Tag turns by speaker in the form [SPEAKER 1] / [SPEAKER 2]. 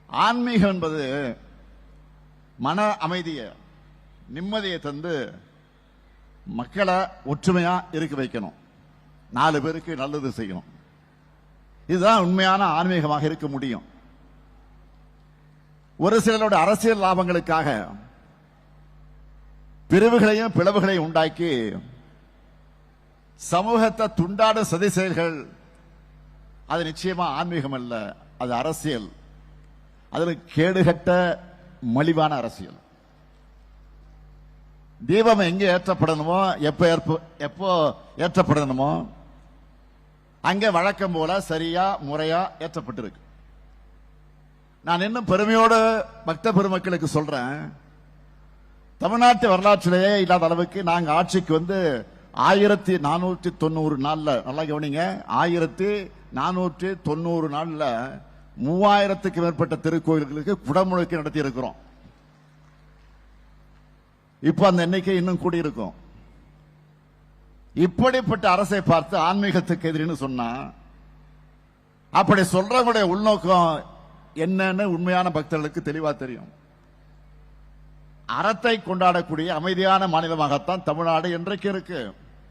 [SPEAKER 1] ஆன்மீகம் என்பது மன அமைதியை நிம்மதியை தந்து மக்களை ஒற்றுமையா இருக்க வைக்கணும், 4 பேருக்கு நல்லது செய்யணும். இதுதான் உண்மையான ஆன்மீகமாக இருக்க முடியும். ஒரு சிலரோட அரசியல் லாபங்களுக்காக பிரிவுகளையும் பிளவுகளையும் உண்டாக்கி சமூகத்தை துண்டாட சதி செயல்கள் அது நிச்சயமா ஆன்மீகம் அல்ல, அது அரசியல். அது கேடுகட்ட மலிவான அரசியல். தீபம் எங்க ஏற்றப்படணுமோ எப்போ ஏற்றப்படணுமோ அங்க வழக்கம் போல சரியா முறையா ஏற்றப்பட்டிருக்கு. நான் இன்னும் பெருமையோடு பக்த பெருமக்களுக்கு சொல்றேன், தமிழ்நாட்டு வரலாற்றிலேயே இல்லாத அளவுக்கு நாங்க ஆட்சிக்கு வந்து 1490 நாள்ல, நல்லா கவனிங்க, 1490 நாள்ல 3000க்கு மேற்பட்ட திருக்கோயில்களுக்கு குடமுழுக்கு நடத்தி இருக்கிறோம். இப்ப அந்த எண்ணிக்கை இன்னும் கூடியிருக்கும். இப்படிப்பட்ட அரசை பார்த்து ஆன்மீகத்துக்கு எதிரின்னு சொன்னா அப்படி சொல்றவங்களுடைய உள்நோக்கம் என்னன்னு உண்மையான பக்தர்களுக்கு தெளிவா தெரியும். அறத்தை கொண்டாடக்கூடிய அமைதியான மாநிலமாகத்தான் தமிழ்நாடு இன்றைக்கு இருக்கு.